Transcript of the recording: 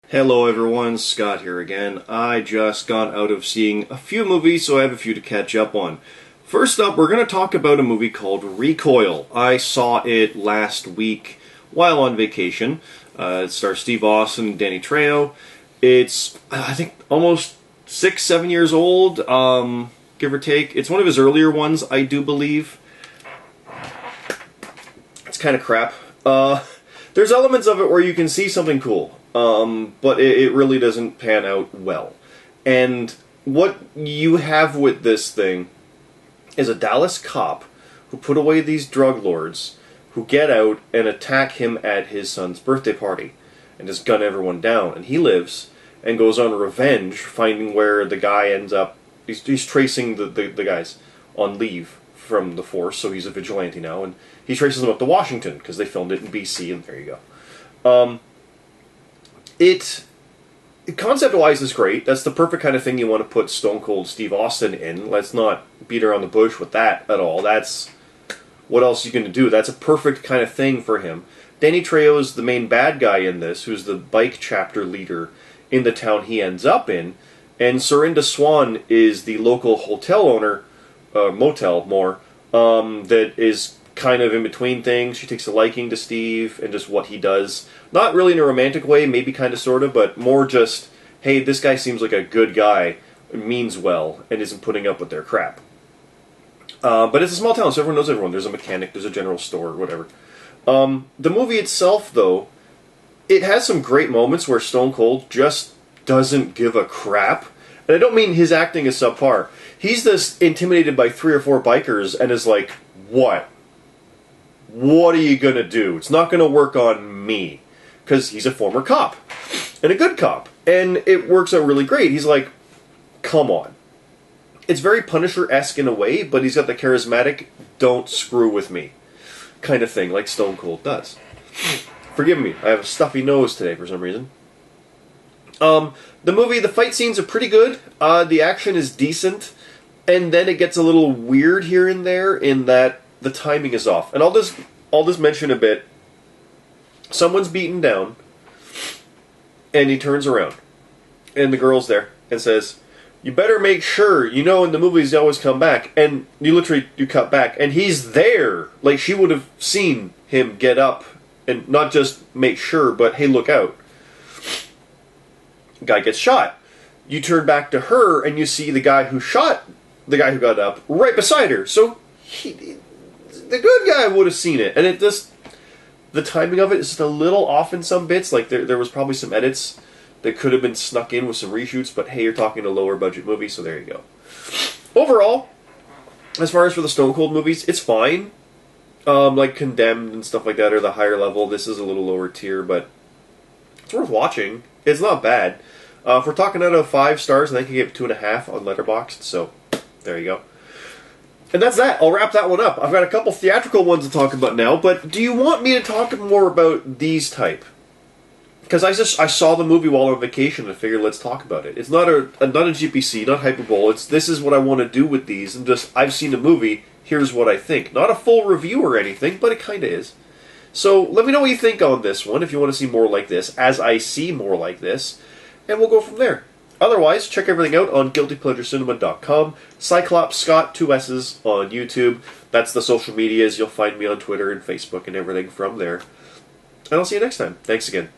Hello everyone, Scott here again. I just got out of seeing a few movies, so I have a few to catch up on. First up, we're going to talk about a movie called Recoil. I saw it last week while on vacation. It stars Steve Austin and Danny Trejo. It's, I think, almost 6-7 years old, give or take. It's one of his earlier ones, I do believe. It's kind of crap. There's elements of it where you can see something cool. But it really doesn't pan out well. And what you have with this thing is a Dallas cop who put away these drug lords who get out and attack him at his son's birthday party and just gun everyone down. And he lives and goes on revenge, finding where the guy ends up. He's tracing the guys on leave from the force, so he's a vigilante now. And he traces them up to Washington because they filmed it in BC, and there you go. It concept-wise is great. That's the perfect kind of thing you want to put Stone Cold Steve Austin in. Let's not beat around the bush with that at all. That's what else are you going to do? That's a perfect kind of thing for him. Danny Trejo is the main bad guy in this, who's the bike chapter leader in the town he ends up in. And Serinda Swan is the local hotel owner, motel more, that is kind of in between things. She takes a liking to Steve and just what he does. Not really in a romantic way, maybe kind of sort of, but more just, hey, this guy seems like a good guy, means well, and isn't putting up with their crap. But it's a small town, so everyone knows everyone. There's a mechanic, there's a general store, whatever. The movie itself, though, it has some great moments where Stone Cold just doesn't give a crap. And I don't mean his acting is subpar. He's just intimidated by 3 or 4 bikers and is like, what? What are you going to do? It's not going to work on me. Because he's a former cop. And a good cop. And it works out really great. He's like, come on. It's very Punisher-esque in a way, but he's got the charismatic, don't screw with me kind of thing, like Stone Cold does. Forgive me, I have a stuffy nose today for some reason. The movie, the fight scenes are pretty good. The action is decent. And then it gets a little weird here and there in that the timing is off. And I'll just mention a bit. Someone's beaten down, and he turns around, and the girl's there, and says, you better make sure, you know in the movies they always come back, and you cut back, and he's there. Like, she would have seen him get up, and not just make sure, but hey, look out. Guy gets shot. You turn back to her, and you see the guy who shot the guy who got up right beside her. So, the good guy would have seen it, and it just... The timing of it is just a little off in some bits. Like, there was probably some edits that could have been snuck in with some reshoots, but hey, you're talking a lower budget movie, so there you go. Overall, as far as for the Stone Cold movies, it's fine. Like Condemned and stuff like that are the higher level. This is a little lower tier, but it's worth watching. It's not bad. If we're talking out of 5 stars, I think I gave it 2.5 on Letterboxd, so there you go. And that's that. I'll wrap that one up. I've got a couple theatrical ones to talk about now, but do you want me to talk more about these type? Because I saw the movie while on vacation and I figured let's talk about it. It's not a GPC, not hyperbole. This is what I want to do with these, and just I've seen a movie, here's what I think. Not a full review or anything, but it kind of is. So let me know what you think on this one, if you want to see more like this, as I see more like this, and we'll go from there. Otherwise, check everything out on GuiltyPleasureCinema.com. Cyclops Scott, 2 S's on YouTube. That's the social medias. You'll find me on Twitter and Facebook and everything from there. And I'll see you next time. Thanks again.